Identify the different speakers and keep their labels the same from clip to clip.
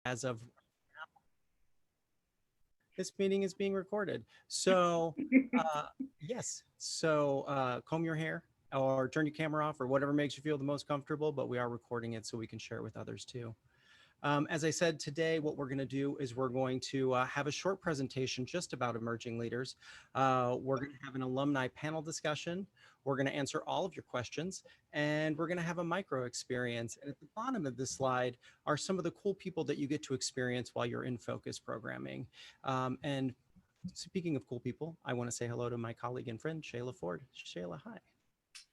Speaker 1: as of this meeting is being recorded. So, uh, yes, so comb your hair or turn your camera off or whatever makes you feel the most comfortable, but we are recording it so we can share it with others too. As I said, today, what we're going to do is we're going to have a short presentation just about emerging leaders. We're going to have an alumni panel discussion. We're going to answer all of your questions, and we're going to have a micro experience. And at the bottom of this slide are some of the cool people that you get to experience while you're in focus programming. And speaking of cool people, I want to say hello to my colleague and friend, Shayla Ford. Shayla, hi.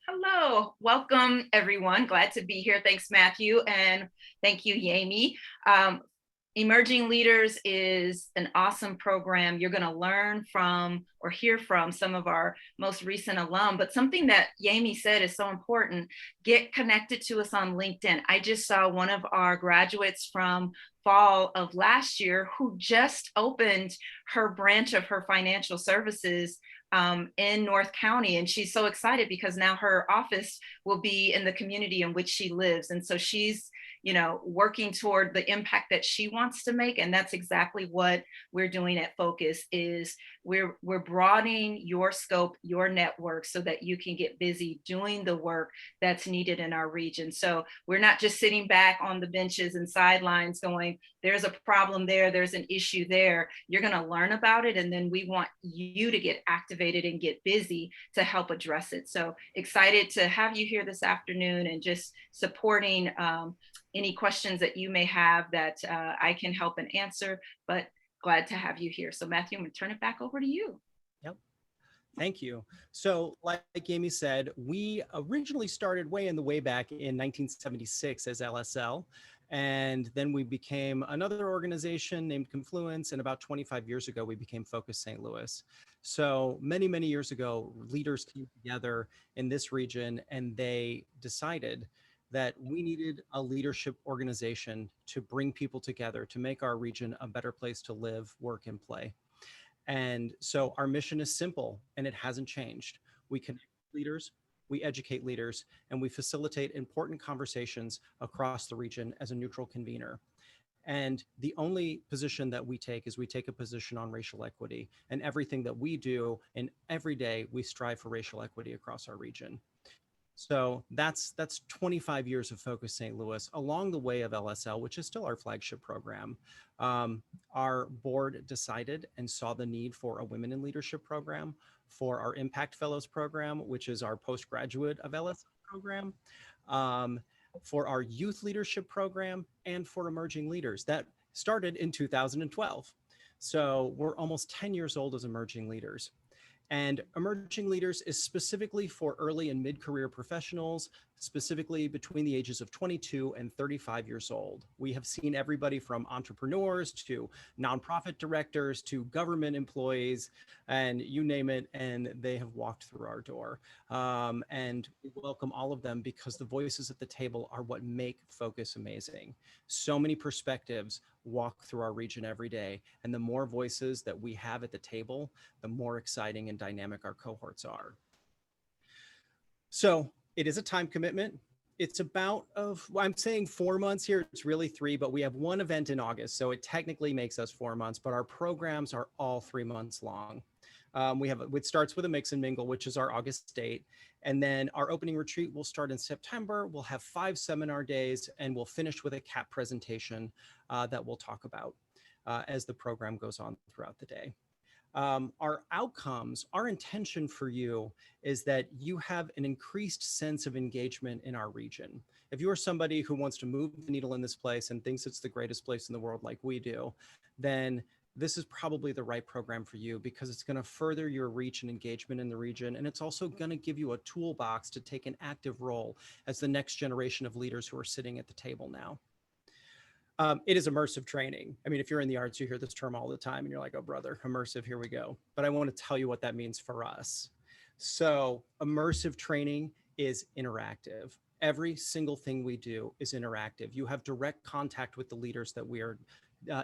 Speaker 2: Hello, welcome everyone. Glad to be here. Thanks, Matthew, and thank you, Yami. Emerging Leaders is an awesome program. You're going to learn from or hear from some of our most recent alum, but something that Yami said is so important. Get connected to us on LinkedIn. I just saw one of our graduates from fall of last year who just opened her branch of her financial services in North County. And she's so excited because now her office will be in the community in which she lives. And so she's, working toward the impact that she wants to make. And that's exactly what we're doing at Focus is we're broadening your scope, your network, so that you can get busy doing the work that's needed in our region. So we're not just sitting back on the benches and sidelines going, there's a problem there, there's an issue there. You're going to learn about it. And then we want you to get activated and get busy to help address it. So excited to have you here this afternoon and just supporting any questions that you may have that I can help and answer, but glad to have you here. So Matthew, I'm going to turn it back over to you.
Speaker 1: Yep. Thank you. So like Amy said, we originally started way in the way back in 1976 as LSL. And then we became another organization named Confluence. And about 25 years ago, we became Focus St. Louis. So many, many years ago, leaders came together in this region and they decided that we needed a leadership organization to bring people together, to make our region a better place to live, work, and play. And so our mission is simple and it hasn't changed. We connect leaders, we educate leaders, and we facilitate important conversations across the region as a neutral convener. And the only position that we take is we take a position on racial equity. And everything that we do and every day we strive for racial equity across our region. So that's 25 years of Focus St. Louis along the way of LSL, which is still our flagship program. Our board decided and saw the need for a Women in Leadership program, for our Impact Fellows program, which is our postgraduate of LSL program, for our Youth Leadership program, and for Emerging Leaders. That started in 2012. So we're almost 10 years old as Emerging Leaders. And Emerging Leaders is specifically for early and mid-career professionals, specifically between the ages of 22 and 35 years old. We have seen everybody from entrepreneurs to nonprofit directors to government employees, and you name it, and they have walked through our door. And we welcome all of them because the voices at the table are what make Focus amazing. So many perspectives walk through our region every day, and the more voices that we have at the table, the more exciting and dynamic our cohorts are. So it is a time commitment. It's I'm saying 4 months here, it's really 3, but we have one event in August, so it technically makes us 4 months, but our programs are all 3 months long. It starts with a mix and mingle, which is our August date. And then our opening retreat will start in September. We'll have 5 seminar days and we'll finish with a CAP presentation that we'll talk about as the program goes on throughout the day. Our outcomes, our intention for you is that you have an increased sense of engagement in our region. If you are somebody who wants to move the needle in this place and thinks it's the greatest place in the world like we do, then this is probably the right program for you because it's going to further your reach and engagement in the region. And it's also going to give you a toolbox to take an active role as the next generation of leaders who are sitting at the table now. It is immersive training. I mean, if you're in the arts, you hear this term all the time and you're like, oh, brother, immersive, here we go. But I want to tell you what that means for us. So immersive training is interactive. Every single thing we do is interactive. You have direct contact with the leaders that we are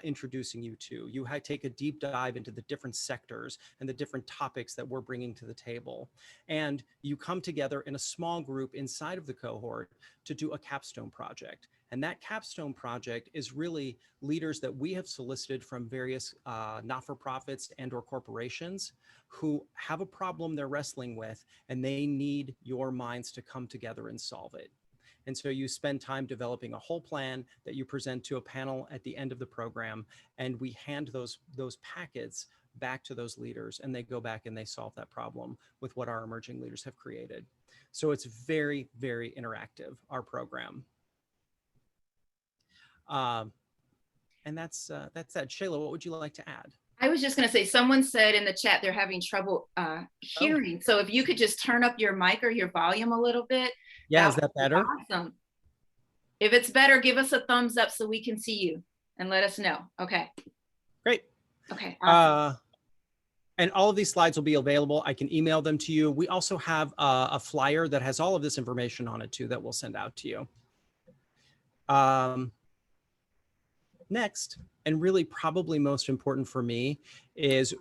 Speaker 1: introducing you to. You take a deep dive into the different sectors and the different topics that we're bringing to the table. And you come together in a small group inside of the cohort to do a capstone project. And that capstone project is really leaders that we have solicited from various not-for-profits and or corporations who have a problem they're wrestling with, and they need your minds to come together and solve it. And so you spend time developing a whole plan that you present to a panel at the end of the program, and we hand those packets back to those leaders, and they go back and they solve that problem with what our emerging leaders have created. So it's very, very interactive, our program. And that's that. Shayla, what would you like to add?
Speaker 2: I was just going to say, someone said in the chat they're having trouble hearing. So if you could just turn up your mic or your volume a little bit.
Speaker 1: Yeah, is that better?
Speaker 2: Awesome. If it's better, give us a thumbs up so we can see you and let us know. Okay.
Speaker 1: Great.
Speaker 2: Okay. Awesome.
Speaker 1: And all of these slides will be available. I can email them to you. We also have a flyer that has all of this information on it too that we'll send out to you. Next, and really probably most important for me, is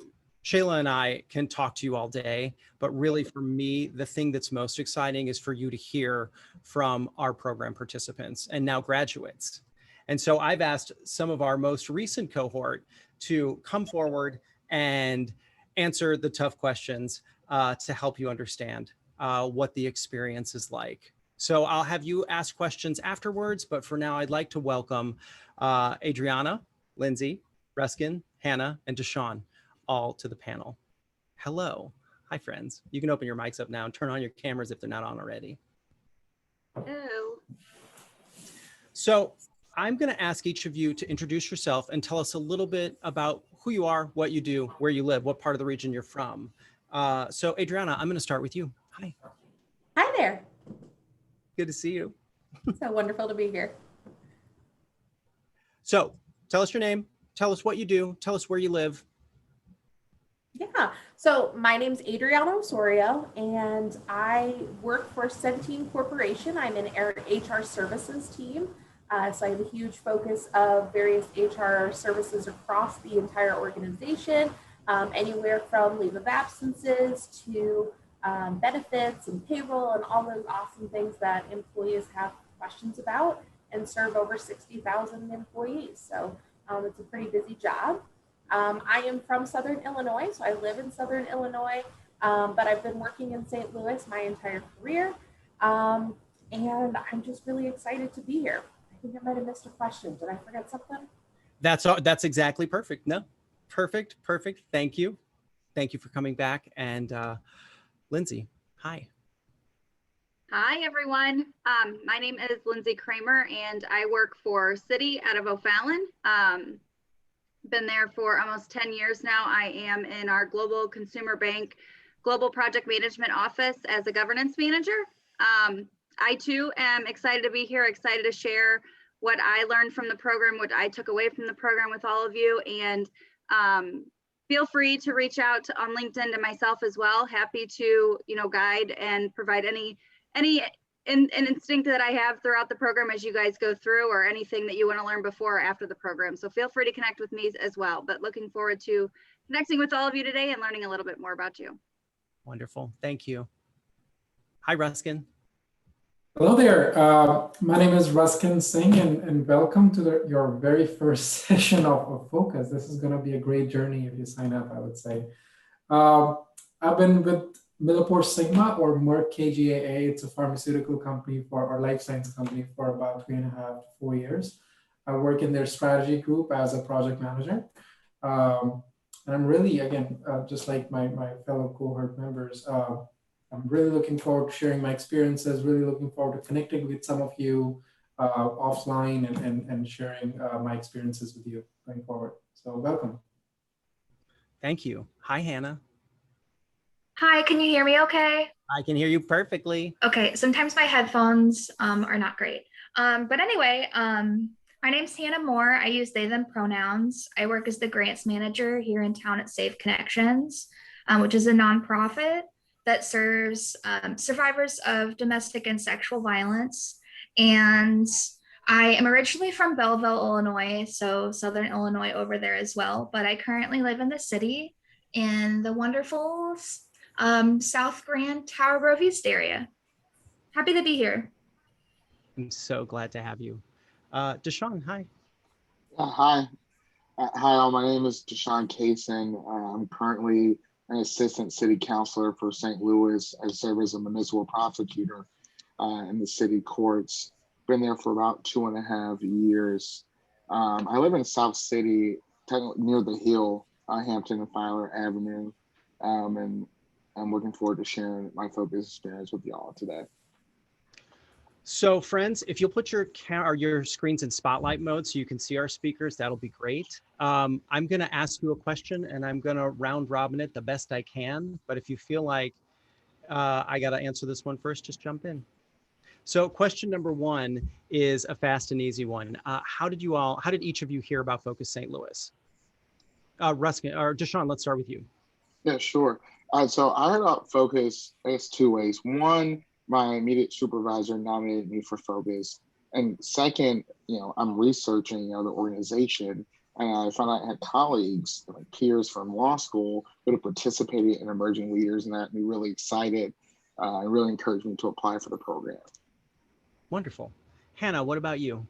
Speaker 1: Shayla and I can talk to you all day, but really for me, the thing that's most exciting is for you to hear from our program participants and now graduates. And so I've asked some of our most recent cohort to come forward and answer the tough questions to help you understand what the experience is like. So I'll have you ask questions afterwards, but for now, I'd like to welcome Adriana, Lindsay, Ruskin, Hannah, and Desean all to the panel. Hello. Hi, friends. You can open your mics up now and turn on your cameras if they're not on already.
Speaker 3: Hello.
Speaker 1: So I'm going to ask each of you to introduce yourself and tell us a little bit about who you are, what you do, where you live, what part of the region you're from. So Adriana, I'm going to start with you. Hi.
Speaker 3: Hi there.
Speaker 1: Good to see you.
Speaker 3: So wonderful to be here.
Speaker 1: So tell us your name, tell us what you do, tell us where you live.
Speaker 3: Yeah, so my name's Adriana Osorio, and I work for 17 Corporation. I'm in our HR services team. So I have a huge focus of various HR services across the entire organization, anywhere from leave of absences to benefits and payroll and all those awesome things that employees have questions about, and serve over 60,000 employees. So it's a pretty busy job. I am from Southern Illinois, so I live in Southern Illinois, but I've been working in St. Louis my entire career, and I'm just really excited to be here. I think I might have missed a question. Did I forget something?
Speaker 1: That's exactly perfect. No, perfect. Thank you. Thank you for coming back. And Lindsay, hi.
Speaker 4: Hi, everyone. My name is Lindsay Kramer, and I work for Citi out of O'Fallon. Been there for almost 10 years now. I am in our Global Consumer Bank Global Project Management Office as a governance manager. I too am excited to be here, excited to share what I learned from the program, what I took away from the program with all of you. And feel free to reach out on LinkedIn to myself as well. Happy to, guide and provide any instinct that I have throughout the program as you guys go through, or anything that you want to learn before or after the program. So feel free to connect with me as well, but looking forward to connecting with all of you today and learning a little bit more about you.
Speaker 1: Wonderful. Thank you. Hi, Ruskin.
Speaker 5: Hello there. My name is Ruskin Singh, and welcome to your very first session of Focus. This is going to be a great journey if you sign up, I would say. I've been with Millipore Sigma, or Merck KGaA. It's a pharmaceutical company or life science company, for about 3.5 to 4 years. I work in their strategy group as a project manager. And I'm really, again, just like my fellow cohort members, I'm really looking forward to sharing my experiences, really looking forward to connecting with some of you offline and sharing my experiences with you going forward. So welcome.
Speaker 1: Thank you. Hi, Hannah.
Speaker 6: Hi, can you hear me okay?
Speaker 1: I can hear you perfectly.
Speaker 6: Okay, sometimes my headphones are not great. But anyway, my name's Hannah Moore. I use they, them pronouns. I work as the grants manager here in town at Safe Connections, which is a nonprofit that serves survivors of domestic and sexual violence. And I am originally from Belleville, Illinois, so Southern Illinois over there as well, but I currently live in the city in the wonderful South Grand Tower Grove East area. Happy to be here.
Speaker 1: I'm so glad to have you. Desean, hi.
Speaker 7: Hi. Hi, all. My name is Desean Kaysen. I'm currently an assistant city councilor for St. Louis. I serve as a municipal prosecutor in the city courts. Been there for about 2.5 years. I live in South City, near the Hill, Hampton and Filer Avenue. And I'm looking forward to sharing my focus experience with y'all today.
Speaker 1: So friends, if you'll put your screens in spotlight mode so you can see our speakers, that'll be great. I'm going to ask you a question and I'm going to round robin it the best I can. But if you feel like I got to answer this one first, just jump in. So question number one is a fast and easy one. How did each of you hear about Focus St. Louis? Ruskin or Desean, let's start with you.
Speaker 7: Yeah, sure. So I heard about Focus, I guess, 2 ways. One, my immediate supervisor nominated me for Focus. And second, I'm researching, the organization, and I found out I had colleagues, like peers from law school, who had participated in Emerging Leaders, and that made me really excited and really encouraged me to apply for the program.
Speaker 1: Wonderful. Hannah, what about you?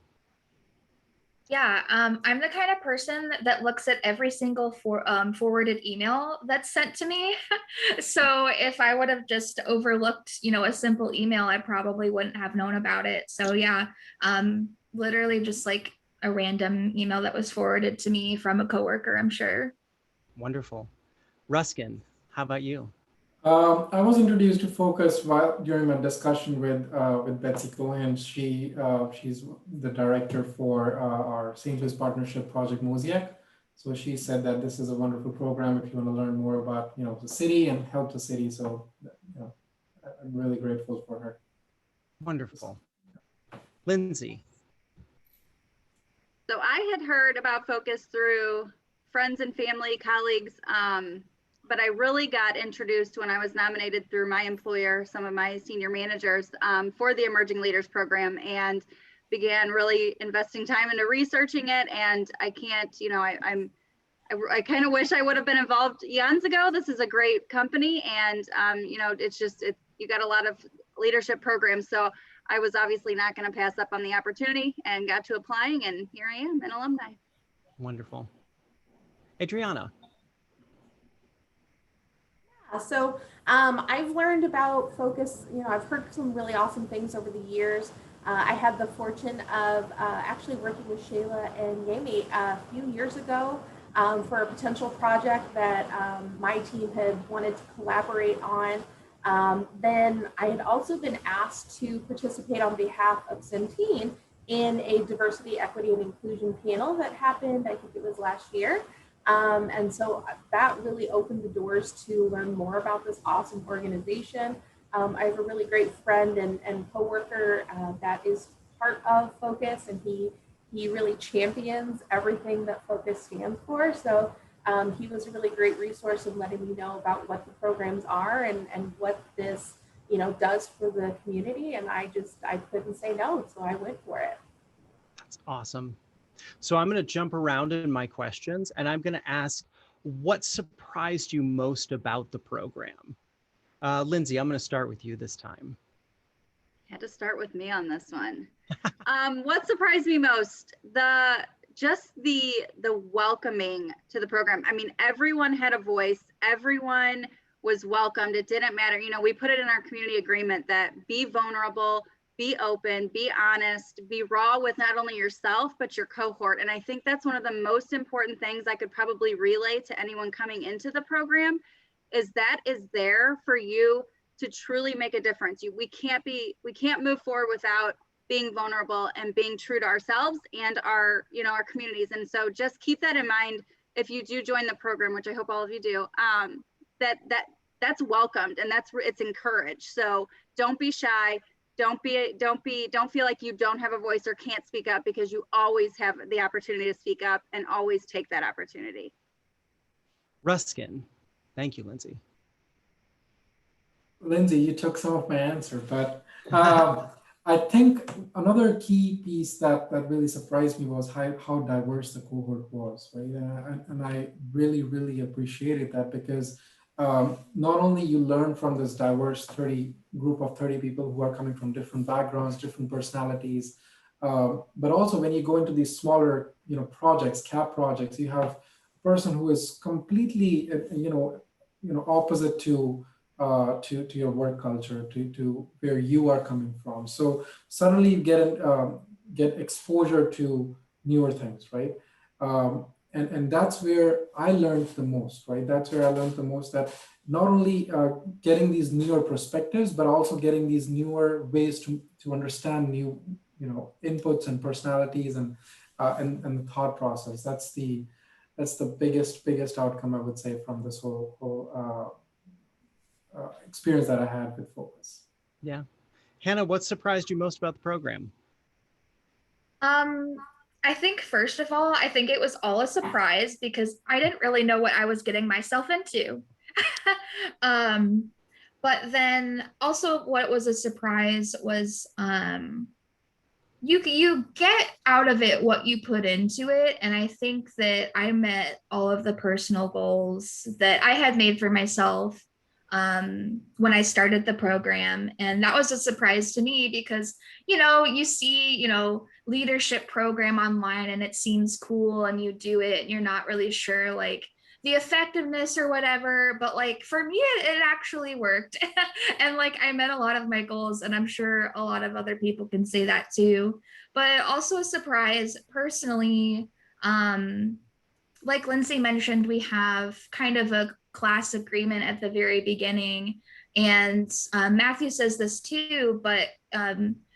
Speaker 6: Yeah, I'm the kind of person that looks at every single forwarded email that's sent to me. So if I would have just overlooked, a simple email, I probably wouldn't have known about it. So yeah, literally just like a random email that was forwarded to me from a coworker, I'm sure.
Speaker 1: Wonderful. Ruskin, how about you?
Speaker 5: I was introduced to Focus during my discussion with Betsy Cohen. She's the director for our St. Louis Partnership Project Mosaic. So she said that this is a wonderful program if you want to learn more about the city and help the city. So I'm really grateful for her.
Speaker 1: Wonderful. Lindsay.
Speaker 4: So I had heard about Focus through friends and family, colleagues. But I really got introduced when I was nominated through my employer, some of my senior managers, for the Emerging Leaders Program, and began really investing time into researching it. And I can't, I kind of wish I would have been involved eons ago. This is a great company, and you got a lot of leadership programs. So I was obviously not going to pass up on the opportunity and got to applying, and here I am, an alumni.
Speaker 1: Wonderful. Adriana.
Speaker 3: So I've learned about Focus, I've heard some really awesome things over the years. I had the fortune of actually working with Shayla and Yami a few years ago for a potential project that my team had wanted to collaborate on. Then I had also been asked to participate on behalf of Centene in a diversity, equity, and inclusion panel that happened, I think it was last year. And so that really opened the doors to learn more about this awesome organization. I have a really great friend and coworker that is part of Focus, and he really champions everything that Focus stands for. So he was a really great resource in letting me know about what the programs are and what this does for the community. And I couldn't say no, so I went for it.
Speaker 1: That's awesome. So I'm going to jump around in my questions, and I'm going to ask, what surprised you most about the program? Lindsay, I'm going to start with you this time.
Speaker 4: Had to start with me on this one. What surprised me most? The welcoming to the program. I mean, everyone had a voice. Everyone was welcomed. It didn't matter. We put it in our community agreement that be vulnerable, be open, be honest, be raw with not only yourself, but your cohort. And I think that's one of the most important things I could probably relay to anyone coming into the program, is that is there for you to truly make a difference. We can't move forward without being vulnerable and being true to ourselves and our communities. And so just keep that in mind if you do join the program, which I hope all of you do, that's welcomed and it's encouraged. So don't be shy. Don't feel like you don't have a voice or can't speak up, because you always have the opportunity to speak up, and always take that opportunity.
Speaker 1: Ruskin. Thank you, Lindsay.
Speaker 5: Lindsay, you took some of my answer, but I think another key piece that really surprised me was how diverse the cohort was, right? And I really, really appreciated that because not only you learn from this diverse group of 30 people who are coming from different backgrounds, different personalities, but also when you go into these smaller, projects, CAP projects, you have a person who is completely, opposite to your work culture, to where you are coming from. So suddenly you get exposure to newer things, right? And that's where I learned the most, right? That's where I learned the most, that not only getting these newer perspectives, but also getting these newer ways to understand new, inputs and personalities and the thought process. That's the biggest outcome, I would say, from this whole experience that I had with Focus.
Speaker 1: Yeah. Hannah, what surprised you most about the program?
Speaker 6: I think first of all, I think it was all a surprise because I didn't really know what I was getting myself into. But then also what was a surprise was you get out of it what you put into it. And I think that I met all of the personal goals that I had made for myself when I started the program. And that was a surprise to me because, you see, leadership program online and it seems cool and you do it and you're not really sure like the effectiveness or whatever, but like for me it actually worked. And like I met a lot of my goals, and I'm sure a lot of other people can say that too. But also a surprise personally, like Lindsay mentioned, we have kind of a class agreement at the very beginning, and Matthew says this too, but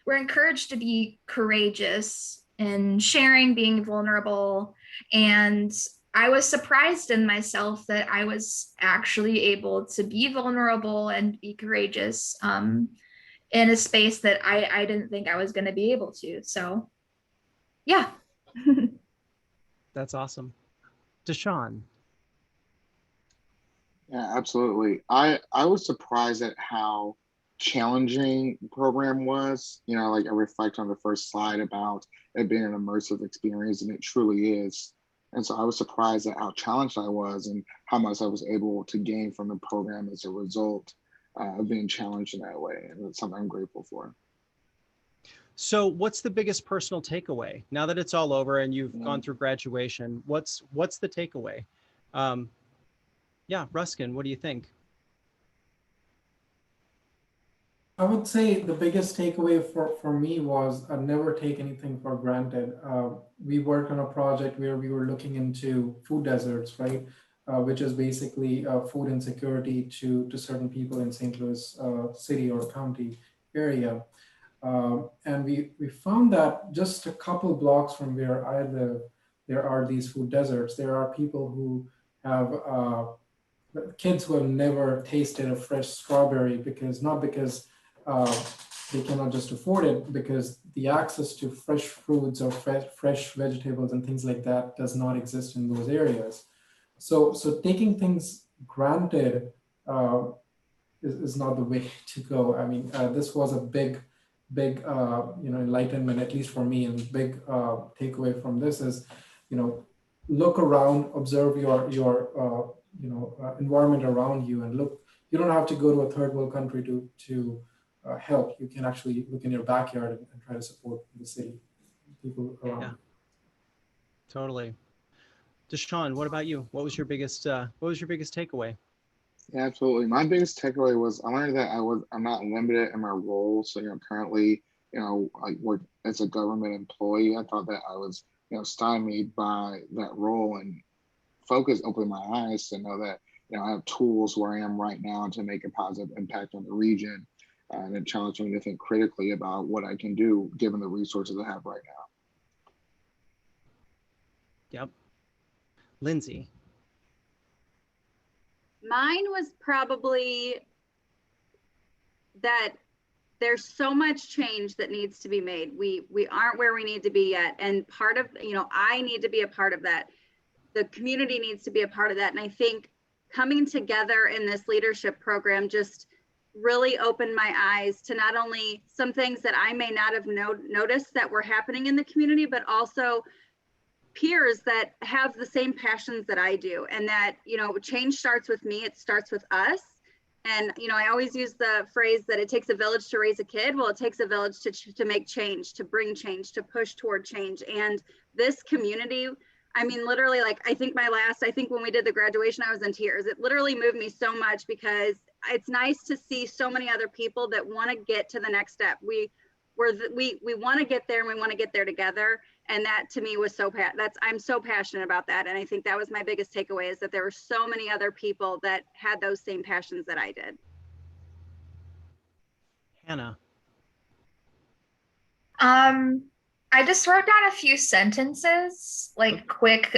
Speaker 6: we're encouraged to be courageous in sharing, being vulnerable. And I was surprised in myself that I was actually able to be vulnerable and be courageous in a space that I didn't think I was going to be able to. So, yeah.
Speaker 1: That's awesome. Desean.
Speaker 7: Yeah, absolutely. I was surprised at how challenging the program was. Like I reflect on the first slide about it being an immersive experience, and it truly is. And so I was surprised at how challenged I was and how much I was able to gain from the program as a result of being challenged in that way. And it's something I'm grateful for.
Speaker 1: So what's the biggest personal takeaway now that it's all over and you've gone through graduation? What's the takeaway? Yeah, Ruskin, what do you think?
Speaker 5: I would say the biggest takeaway for me was never take anything for granted. We worked on a project where we were looking into food deserts, right? Which is basically food insecurity to certain people in St. Louis city or county area. And we found that just a couple blocks from where I live, there are these food deserts. There are people who have kids who have never tasted a fresh strawberry not because they cannot just afford it, because the access to fresh fruits or fresh vegetables and things like that does not exist in those areas. So taking things granted is not the way to go. I mean, this was a big enlightenment, at least for me, and big takeaway from this is, look around, observe your environment around you, and look. You don't have to go to a third world country to help. You can actually look in your backyard and try to support the city, people around.
Speaker 1: Yeah, totally. Desean, what about you? What was your biggest takeaway?
Speaker 7: Yeah, absolutely. My biggest takeaway was I learned that I'm not limited in my role. So, currently, I work as a government employee. I thought that I was, stymied by that role, and Focus opened my eyes to know that, I have tools where I am right now to make a positive impact on the region, and it challenged me to think critically about what I can do given the resources I have right now.
Speaker 1: Yep. Lindsay.
Speaker 4: Mine was probably that there's so much change that needs to be made. We aren't where we need to be yet. And part of, I need to be a part of that. The community needs to be a part of that. And I think coming together in this leadership program just really opened my eyes to not only some things that I may not have noticed that were happening in the community, but also peers that have the same passions that I do. And that, you know, change starts with me, it starts with us. And, you know, I always use the phrase that it takes a village to raise a kid. Well, it takes a village to make change, to bring change, to push toward change. And this community, I mean, literally, like, I think when we did the graduation, I was in tears. It literally moved me so much because it's nice to see so many other people that want to get to the next step. We want to get there, and we want to get there together. And that to me was I'm so passionate about that. And I think that was my biggest takeaway, is that there were so many other people that had those same passions that I did.
Speaker 1: Hannah.
Speaker 6: I just wrote down a few sentences, like quick,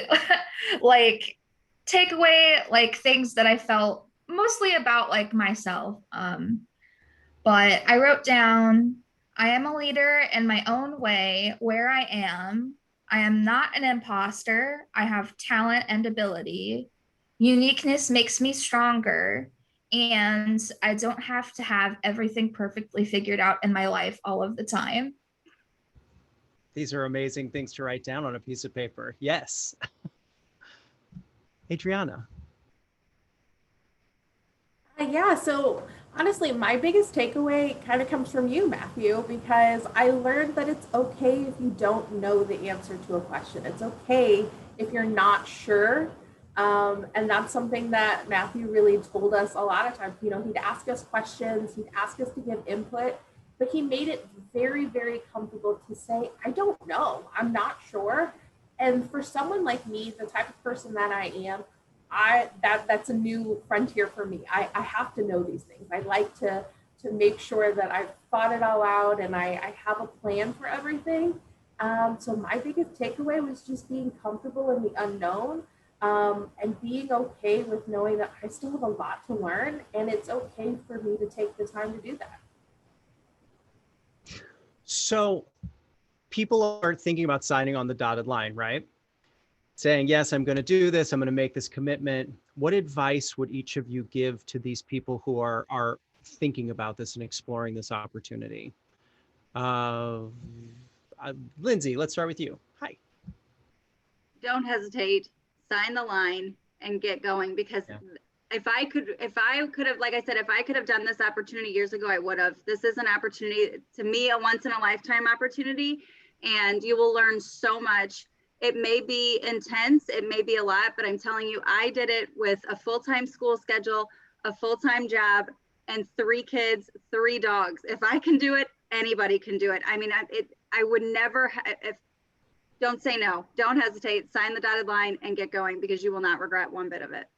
Speaker 6: like takeaway, like things that I felt mostly about like myself. But I wrote down, I am a leader in my own way where I am. I am not an imposter. I have talent and ability. Uniqueness makes me stronger. And I don't have to have everything perfectly figured out in my life all of the time.
Speaker 1: These are amazing things to write down on a piece of paper. Yes. Adriana.
Speaker 3: Yeah, so honestly, my biggest takeaway kind of comes from you, Matthew, because I learned that it's okay if you don't know the answer to a question. It's okay if you're not sure. And that's something that Matthew really told us a lot of times. You know, he'd ask us questions, he'd ask us to give input, but he made it very, very comfortable to say, I don't know, I'm not sure. And for someone like me, the type of person that I am, that's a new frontier for me. I have to know these things. I like to make sure that I've thought it all out and I have a plan for everything. So my biggest takeaway was just being comfortable in the unknown, and being okay with knowing that I still have a lot to learn, and it's okay for me to take the time to do that.
Speaker 1: So people are thinking about signing on the dotted line, right? Saying, yes, I'm going to do this. I'm going to make this commitment. What advice would each of you give to these people who are thinking about this and exploring this opportunity? Lindsay, let's start with you. Hi.
Speaker 4: Don't hesitate, sign the line and get going, because if I could have, like I said, if I could have done this opportunity years ago, I would have. This is an opportunity, to me, a once in a lifetime opportunity, and you will learn so much. It may be intense, it may be a lot, but I'm telling you, I did it with a full-time school schedule, a full-time job, and 3 kids, 3 dogs. If I can do it, anybody can do it. I mean, I would never, don't say no, don't hesitate, sign the dotted line and get going, because you will not regret one bit of it.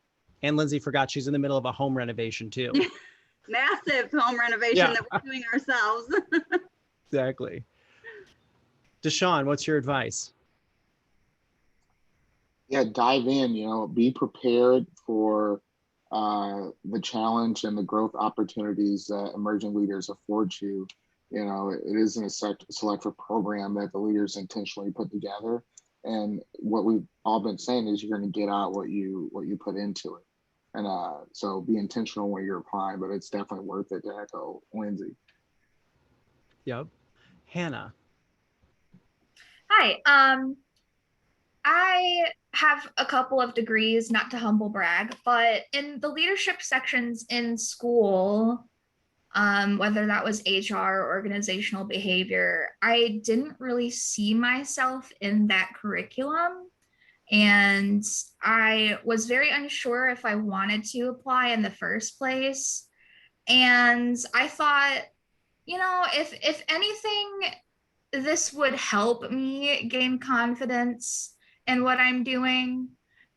Speaker 1: And Lindsay forgot she's in the middle of a home renovation too.
Speaker 4: Massive home renovation that we're doing ourselves.
Speaker 1: Exactly. Desean, what's your advice?
Speaker 7: Yeah, dive in, you know, be prepared for the challenge and the growth opportunities that emerging leaders afford you. You know, it isn't a selective program that the leaders intentionally put together. And what we've all been saying is you're going to get out what you put into it. And so be intentional when you're applying, but it's definitely worth it, to echo Lindsay.
Speaker 1: Yep. Hannah.
Speaker 6: Hi. I have a couple of degrees, not to humble brag, but in the leadership sections in school, whether that was HR or organizational behavior, I didn't really see myself in that curriculum. And I was very unsure if I wanted to apply in the first place. And I thought, you know, if anything, this would help me gain confidence in what I'm doing.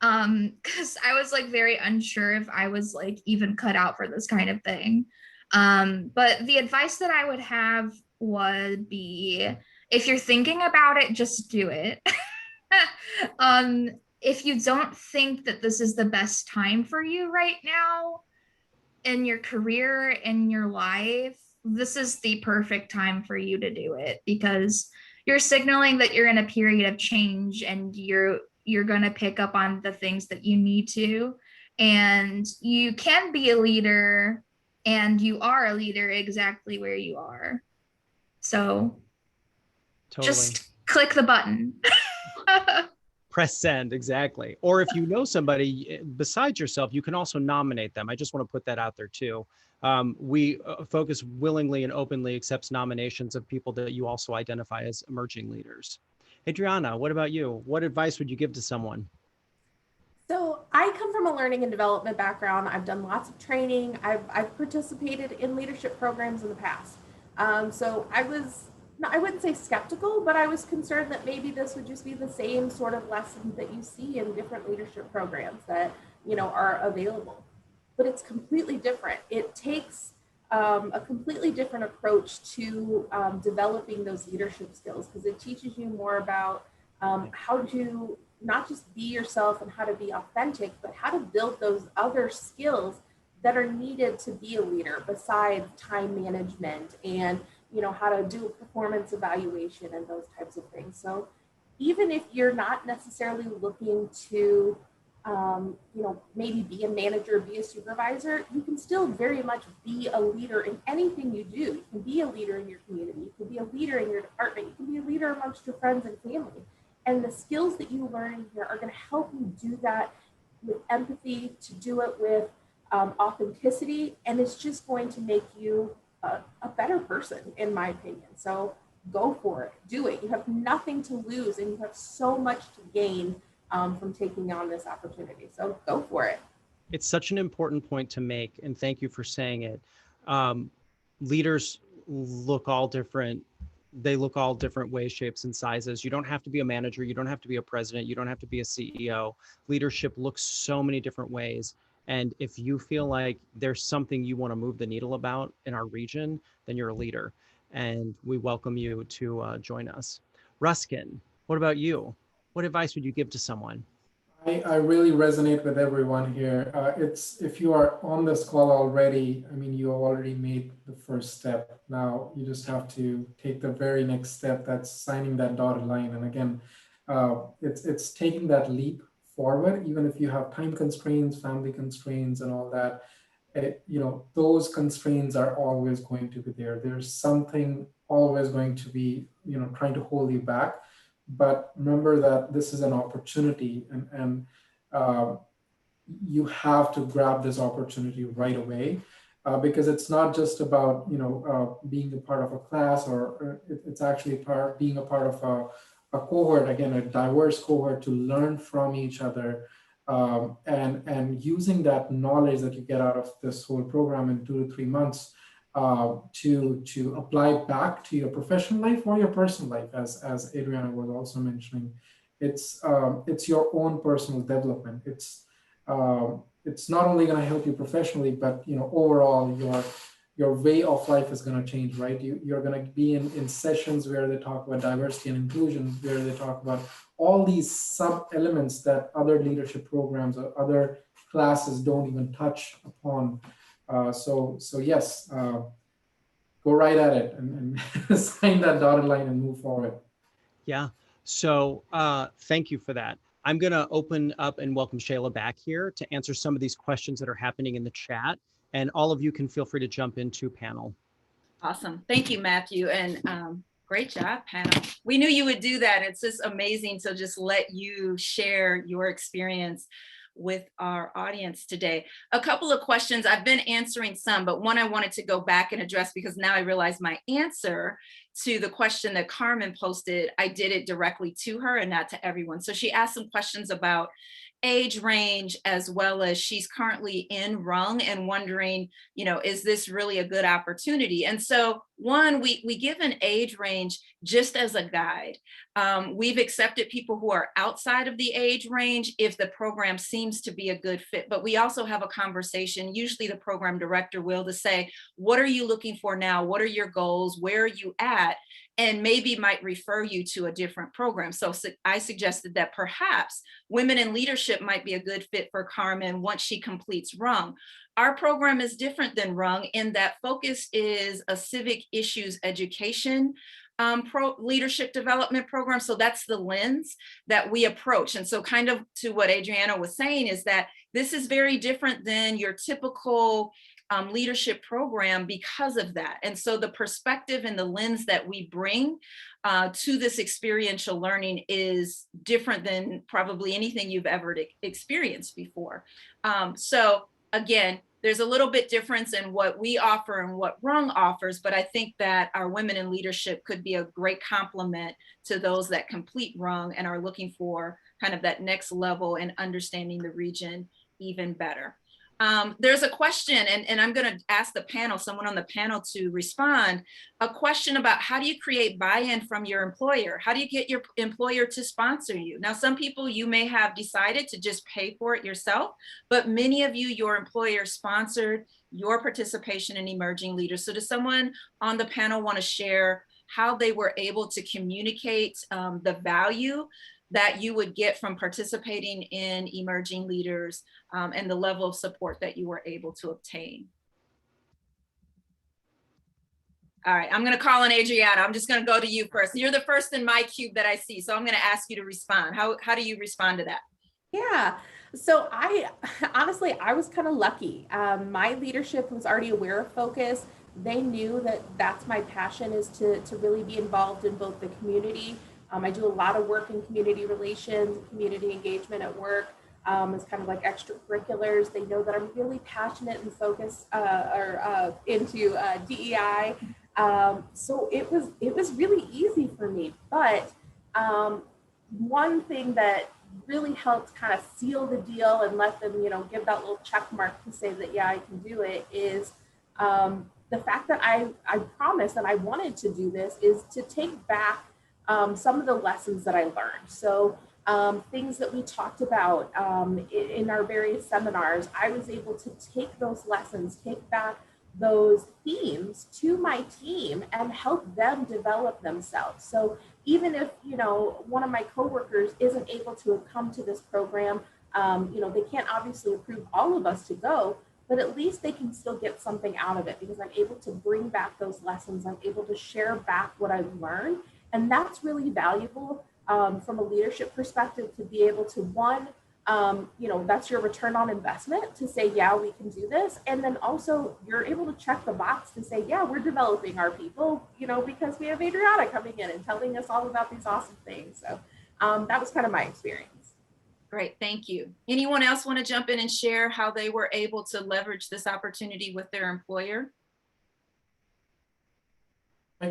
Speaker 6: Because I was like very unsure if I was like even cut out for this kind of thing. But the advice that I would have would be, if you're thinking about it, just do it. If you don't think that this is the best time for you right now in your career, in your life, this is the perfect time for you to do it, because you're signaling that you're in a period of change and you're going to pick up on the things that you need to, and you can be a leader and you are a leader exactly where you are. So
Speaker 1: Totally.
Speaker 6: just click the button.
Speaker 1: Press send, exactly. Or if you know somebody besides yourself, you can also nominate them. I just want to put that out there too. We Focus willingly and openly accepts nominations of people that you also identify as emerging leaders. Adriana, what about you? What advice would you give to someone?
Speaker 3: So I come from a learning and development background. I've done lots of training. I've participated in leadership programs in the past. So I was, I wouldn't say skeptical, but I was concerned that maybe this would just be the same sort of lessons that you see in different leadership programs that, you know, are available. But it's completely different. It takes a completely different approach to developing those leadership skills, because it teaches you more about how to not just be yourself and how to be authentic, but how to build those other skills that are needed to be a leader, besides time management and, you know, how to do a performance evaluation and those types of things. So even if you're not necessarily looking to you know, maybe be a manager, be a supervisor, you can still very much be a leader in anything you do. You can be a leader in your community, you can be a leader in your department, you can be a leader amongst your friends and family. And the skills that you learn in here are going to help you do that with empathy, to do it with authenticity, and it's just going to make you a better person, in my opinion. So go for it, do it. You have nothing to lose, and you have so much to gain from taking on this opportunity. So go for it.
Speaker 1: It's such an important point to make, and thank you for saying it. Leaders look all different. They look all different ways, shapes, and sizes. You don't have to be a manager. You don't have to be a president. You don't have to be a CEO. Leadership looks so many different ways. And if you feel like there's something you want to move the needle about in our region, then you're a leader. And we welcome you to join us. Ruskin, what about you? What advice would you give to someone?
Speaker 5: I really resonate with everyone here. It's, if you are on this call already, I mean, you have already made the first step. Now you just have to take the very next step. That's signing that dotted line. And again, it's taking that leap forward, even if you have time constraints, family constraints, and all that. You know, those constraints are always going to be there. There's something always going to be, you know, trying to hold you back. But remember that this is an opportunity, and you have to grab this opportunity right away, because it's not just about, you know, being a part of a class, or it's actually being a part of a cohort, again, a diverse cohort, to learn from each other, and using that knowledge that you get out of this whole program in 2 to 3 months to apply back to your professional life or your personal life, as Adriana was also mentioning. It's your own personal development. It's not only going to help you professionally, but, you know, overall your way of life is going to change, right? You're going to be in sessions where they talk about diversity and inclusion, where they talk about all these sub elements that other leadership programs or other classes don't even touch upon. So yes, go right at it and sign that dotted line and move forward.
Speaker 1: Yeah. So thank you for that. I'm going to open up and welcome Shayla back here to answer some of these questions that are happening in the chat. And all of you can feel free to jump into panel.
Speaker 2: Awesome. Thank you, Matthew. And great job, panel. We knew you would do that. It's just amazing to just let you share your experience with our audience today. A couple of questions, I've been answering some, but one I wanted to go back and address, because now I realize my answer to the question that Carmen posted, I did it directly to her and not to everyone. So she asked some questions about age range, as well as she's currently in Rung and wondering, you know, is this really a good opportunity? And so one, we give an age range just as a guide. We've accepted people who are outside of the age range if the program seems to be a good fit, but we also have a conversation, usually the program director will, to say, what are you looking for now? What are your goals? Where are you at? And maybe might refer you to a different program. So I suggested that perhaps Women in Leadership might be a good fit for Carmen once she completes Rung. Our program is different than Rung in that focus is a civic issues education leadership development program. So that's the lens that we approach. And so kind of to what Adriana was saying is that this is very different than your typical leadership program because of that. And so the perspective and the lens that we bring to this experiential learning is different than probably anything you've ever experienced before. So again, there's a little bit difference in what we offer and what Rung offers, but I think that our Women in Leadership could be a great complement to those that complete Rung and are looking for kind of that next level and understanding the region even better. There's a question, and I'm going to ask the panel, someone on the panel to respond, a question about how do you create buy-in from your employer? How do you get your employer to sponsor you? Now, some people, you may have decided to just pay for it yourself, but many of you, your employer sponsored your participation in Emerging Leaders. So does someone on the panel want to share how they were able to communicate the value that you would get from participating in Emerging Leaders and the level of support that you were able to obtain? All right, I'm going to call on Adriana. I'm just going to go to you first. You're the first in my cube that I see, so I'm going to ask you to respond. How do you respond to that?
Speaker 3: Yeah, so I was kind of lucky. My leadership was already aware of Focus. They knew that that's my passion, is to really be involved in both the community. I do a lot of work in community relations, community engagement at work. It's kind of like extracurriculars. They know that I'm really passionate and focused into DEI. So it was really easy for me. But one thing that really helped kind of seal the deal and let them, give that little check mark to say that, yeah, I can do it, is the fact that I promised that I wanted to do this, is to take back some of the lessons that I learned. So things that we talked about in our various seminars, I was able to take those lessons, take back those themes to my team and help them develop themselves. So even if, one of my coworkers isn't able to come to this program, they can't obviously approve all of us to go, but at least they can still get something out of it because I'm able to bring back those lessons. I'm able to share back what I've learned. And that's really valuable from a leadership perspective, to be able to, one, that's your return on investment, to say, yeah, we can do this. And then also you're able to check the box to say, yeah, we're developing our people, because we have Adriana coming in and telling us all about these awesome things. So that was kind of my experience.
Speaker 2: Great, thank you. Anyone else want to jump in and share how they were able to leverage this opportunity with their employer?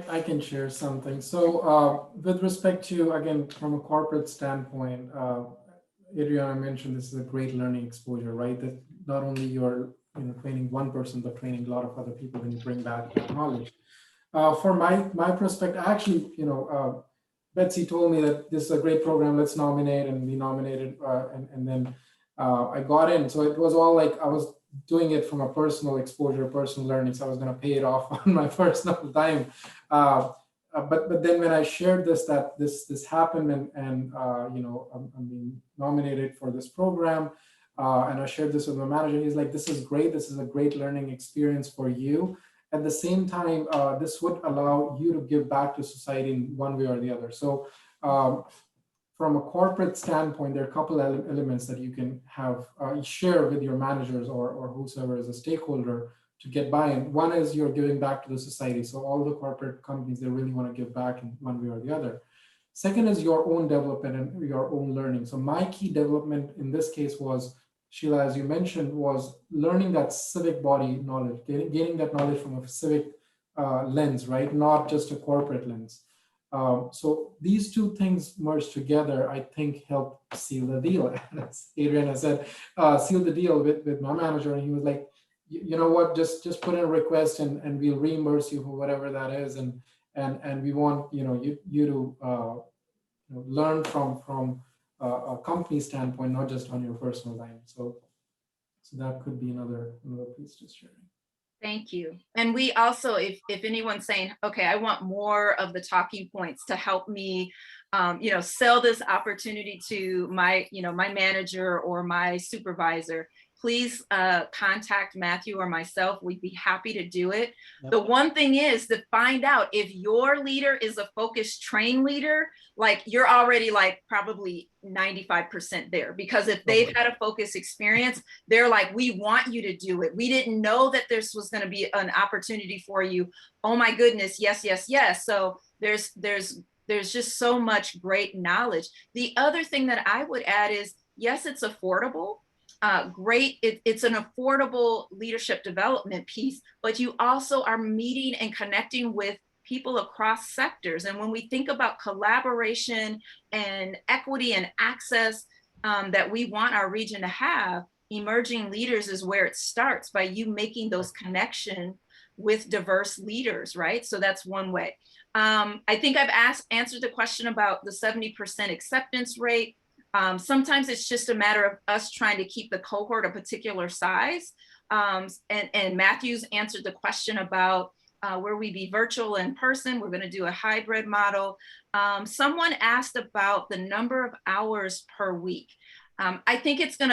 Speaker 5: I can share something. So with respect to, again, from a corporate standpoint, Adriana mentioned this is a great learning exposure, right? That not only you're training one person, but training a lot of other people when you bring back that knowledge. For my perspective, actually, Betsy told me that this is a great program, let's nominate, and we nominated, and then I got in. So it was all like I was doing it from a personal exposure, personal learning. So I was going to pay it off on my personal time. But then when I shared that this happened and I'm being nominated for this program, and I shared this with my manager, he's like, this is great. This is a great learning experience for you. At the same time, this would allow you to give back to society in one way or the other. So from a corporate standpoint, there are a couple elements that you can have share with your managers or whosoever is a stakeholder to get buy-in. One is you're giving back to the society. So all the corporate companies, they really want to give back in one way or the other. Second is your own development and your own learning. So my key development in this case was, Sheila, as you mentioned, was learning that civic body knowledge, gaining that knowledge from a civic lens, right? Not just a corporate lens. So these two things merged together, I think, help seal the deal. As Adriana said, seal the deal with my manager. And he was like, you know what, just put in a request and we'll reimburse you for whatever that is. And we want, you to learn from a company standpoint, not just on your personal time. So that could be another piece to sharing.
Speaker 2: Thank you. And we also, if anyone's saying, okay, I want more of the talking points to help me sell this opportunity to my, my manager or my supervisor, please contact Matthew or myself. We'd be happy to do it. Yep. The one thing is to find out if your leader is a focused train leader, like you're already like probably 95% there, because if they've had a focused experience, they're like, we want you to do it. We didn't know that this was going to be an opportunity for you. Oh my goodness. Yes, yes, yes. So there's just so much great knowledge. The other thing that I would add is, yes, it's affordable. Great. It's an affordable leadership development piece, but you also are meeting and connecting with people across sectors. And when we think about collaboration and equity and access that we want our region to have, emerging leaders is where it starts, by you making those connections with diverse leaders, right? So that's one way. I think I've answered the question about the 70% acceptance rate. Sometimes it's just a matter of us trying to keep the cohort a particular size. And Matthew's answered the question about where we be virtual in person. We're going to do a hybrid model. Someone asked about the number of hours per week. I think it's an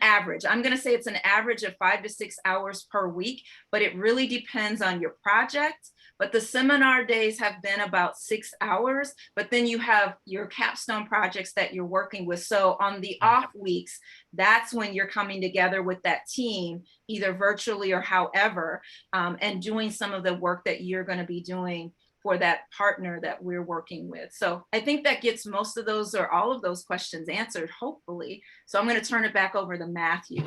Speaker 2: average. I'm going to say it's an average of 5 to 6 hours per week, but it really depends on your project. But the seminar days have been about 6 hours, but then you have your capstone projects that you're working with. So on the off weeks, that's when you're coming together with that team, either virtually or however, and doing some of the work that you're going to be doing for that partner that we're working with. So I think that gets most of those or all of those questions answered, hopefully. So I'm going to turn it back over to Matthew.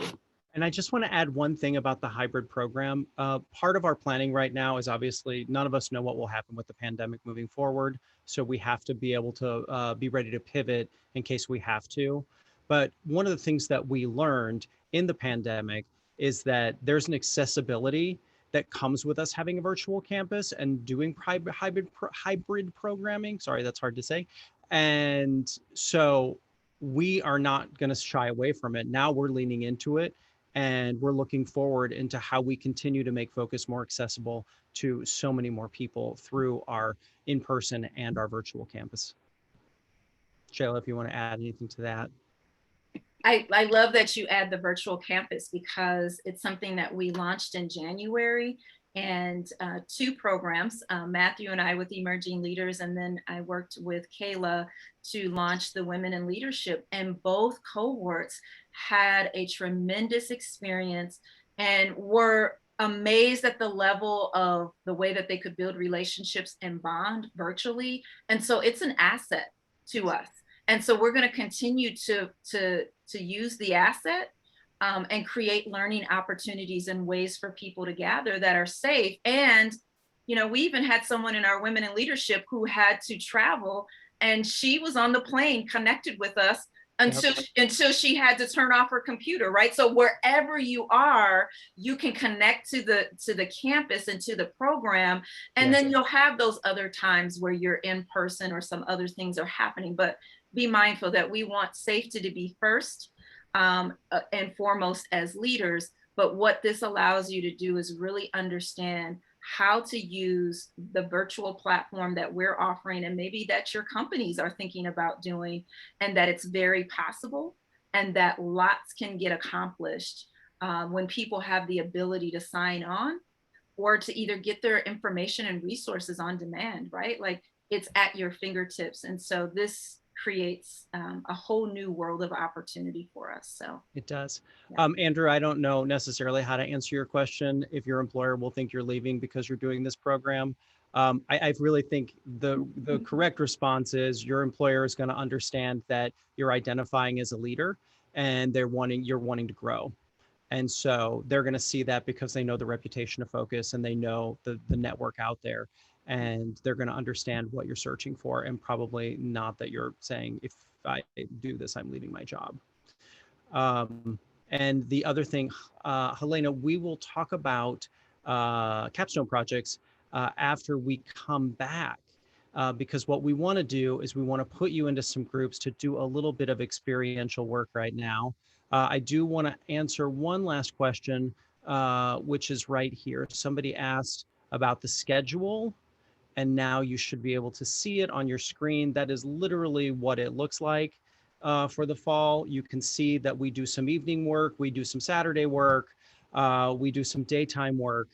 Speaker 1: And I just want to add one thing about the hybrid program. Part of our planning right now is, obviously none of us know what will happen with the pandemic moving forward. So we have to be able to be ready to pivot in case we have to. But one of the things that we learned in the pandemic is that there's an accessibility that comes with us having a virtual campus and doing hybrid programming. Sorry, that's hard to say. And so we are not going to shy away from it. Now we're leaning into it, and we're looking forward into how we continue to make Focus more accessible to so many more people through our in-person and our virtual campus. Shayla, if you want to add anything to that.
Speaker 2: I love that you add the virtual campus, because it's something that we launched in January, and 2 programs, Matthew and I with Emerging Leaders, and then I worked with Kayla to launch the Women in Leadership, and both cohorts had a tremendous experience and were amazed at the level of the way that they could build relationships and bond virtually. And so it's an asset to us. And so we're going to continue to use the asset and create learning opportunities and ways for people to gather that are safe. And, we even had someone in our Women in Leadership who had to travel, and she was on the plane connected with us until she had to turn off her computer, right? So wherever you are, you can connect to the campus and to the program. And then you'll have those other times where you're in person or some other things are happening. But be mindful that we want safety to be first and foremost as leaders. But what this allows you to do is really understand how to use the virtual platform that we're offering, and maybe that your companies are thinking about doing, and that it's very possible, and that lots can get accomplished when people have the ability to sign on or to either get their information and resources on demand, right? Like, it's at your fingertips. And so this creates a whole new world of opportunity for us. So
Speaker 1: it does. Yeah. Andrew, I don't know necessarily how to answer your question if your employer will think you're leaving because you're doing this program. I really think the correct response is your employer is going to understand that you're identifying as a leader, and you're wanting to grow. And so they're going to see that because they know the reputation of Focus, and they know the network out there. And they're going to understand what you're searching for, and probably not that you're saying, if I do this, I'm leaving my job. And the other thing, Helena, we will talk about capstone projects after we come back, because what we want to do is we want to put you into some groups to do a little bit of experiential work right now. I do want to answer one last question, which is right here. Somebody asked about the schedule And now you should be able to see it on your screen. That is literally what it looks like for the fall. You can see that we do some evening work, we do some Saturday work, we do some daytime work,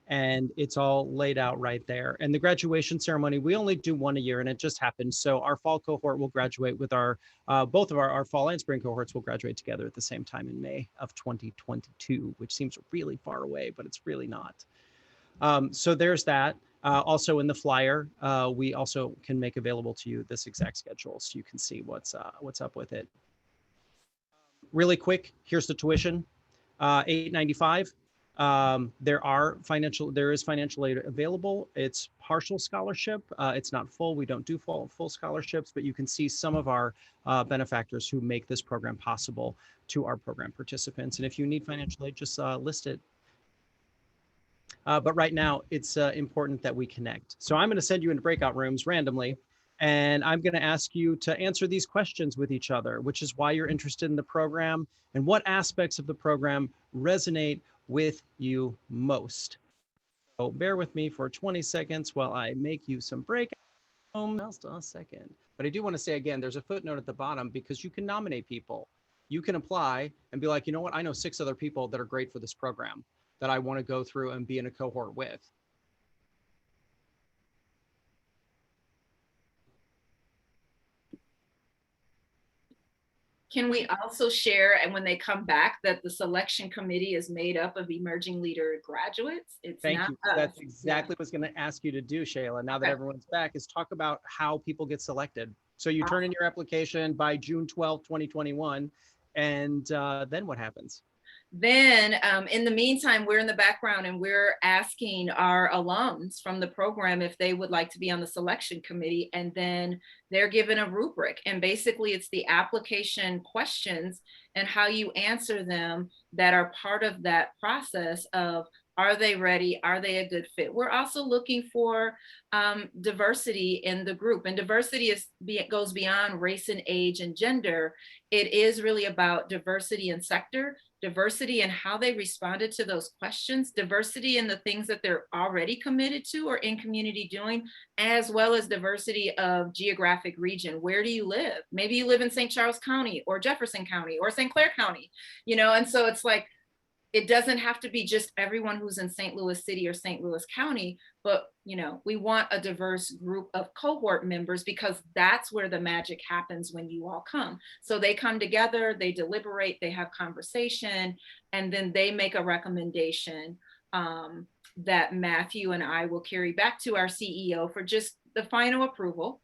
Speaker 1: and it's all laid out right there. And the graduation ceremony, we only do one a year, and it just happened. So our fall cohort will graduate with our, both of our fall and spring cohorts will graduate together at the same time in May of 2022, which seems really far away, but it's really not. So there's that. Also in the flyer, we also can make available to you this exact schedule so you can see what's up with it. Really quick, here's the tuition, $895. There is financial aid available. It's partial scholarship. It's not full. We don't do full scholarships, but you can see some of our benefactors who make this program possible to our program participants. And if you need financial aid, just list it. But right now, it's important that we connect. So I'm going to send you into breakout rooms randomly, and I'm going to ask you to answer these questions with each other, which is why you're interested in the program and what aspects of the program resonate with you most. So bear with me for 20 seconds while I make you some breakout rooms. Just a second. But I do want to say again, there's a footnote at the bottom because you can nominate people. You can apply and be like, you know what? I know 6 other people that are great for this program that I want to go through and be in a cohort with.
Speaker 2: Can we also share, and when they come back, that the selection committee is made up of emerging leader graduates? It's
Speaker 1: Thank
Speaker 2: not
Speaker 1: you.
Speaker 2: us.
Speaker 1: That's exactly what I was going to ask you to do, Shayla. Now that everyone's back, is talk about how people get selected. So you turn in your application by June 12th, 2021, and then what happens?
Speaker 2: Then in the meantime, we're in the background and we're asking our alums from the program if they would like to be on the selection committee, and then they're given a rubric, and basically it's the application questions and how you answer them that are part of that process of, are they ready? Are they a good fit? We're also looking for diversity in the group, and diversity goes beyond race and age and gender. It is really about diversity in sector, diversity in how they responded to those questions, diversity in the things that they're already committed to or in community doing, as well as diversity of geographic region. Where do you live? Maybe you live in St. Charles County or Jefferson County or St. Clair County, you know, and so it's like, it doesn't have to be just everyone who's in St. Louis City or St. Louis County, but you know, we want a diverse group of cohort members because that's where the magic happens when you all come. So they come together, they deliberate, they have conversation, and then they make a recommendation that Matthew and I will carry back to our CEO for just the final approval.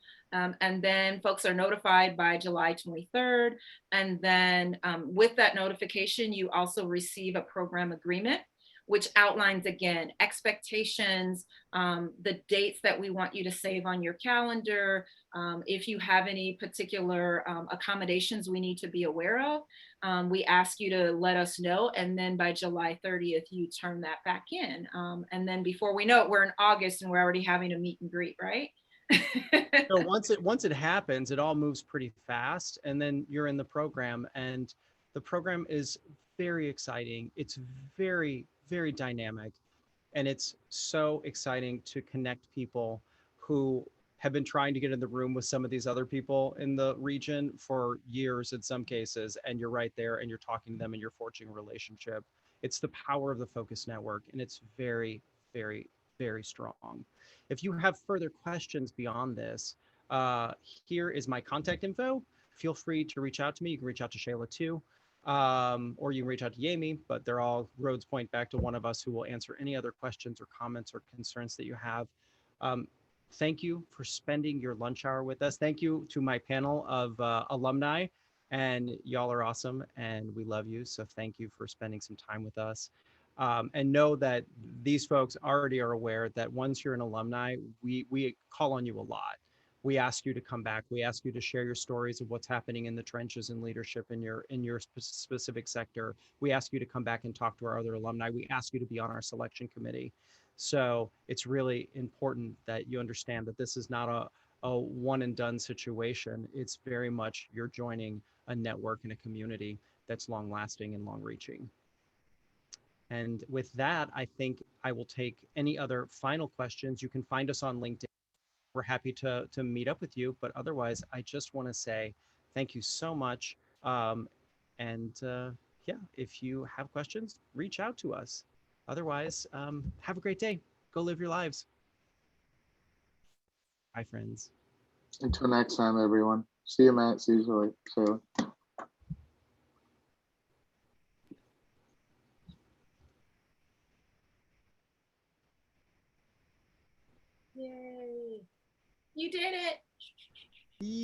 Speaker 2: And then folks are notified by July 23rd. And then with that notification, you also receive a program agreement, which outlines again, expectations, the dates that we want you to save on your calendar. If you have any particular accommodations we need to be aware of, we ask you to let us know. And then by July 30th, you turn that back in. And then before we know it, we're in August and we're already having a meet and greet, right?
Speaker 1: So once it happens, it all moves pretty fast, and then you're in the program, and the program is very exciting. It's very, very dynamic, and it's so exciting to connect people who have been trying to get in the room with some of these other people in the region for years in some cases, and you're right there and you're talking to them and you're forging a relationship. It's the power of the Focus Network, and it's very, very, very strong. If you have further questions beyond this, here is my contact info. Feel free to reach out to me. You can reach out to Shayla too, or you can reach out to Yami, but they're all roads point back to one of us who will answer any other questions or comments or concerns that you have. Thank you for spending your lunch hour with us. Thank you to my panel of alumni, and y'all are awesome and we love you. So thank you for spending some time with us. And know that these folks already are aware that once you're an alumni, we call on you a lot. We ask you to come back. We ask you to share your stories of what's happening in the trenches and leadership in your specific sector. We ask you to come back and talk to our other alumni. We ask you to be on our selection committee. So it's really important that you understand that this is not a one and done situation. It's very much you're joining a network and a community that's long lasting and long reaching. And with that, I think I will take any other final questions. You can find us on LinkedIn. we're happy to meet up with you. But otherwise, I just want to say thank you so much. Yeah, if you have questions, reach out to us. Otherwise, have a great day. Go live your lives. Bye, friends.
Speaker 7: Until next time, everyone. See you, Matt. See you, Shayla.
Speaker 3: Yay. You did it.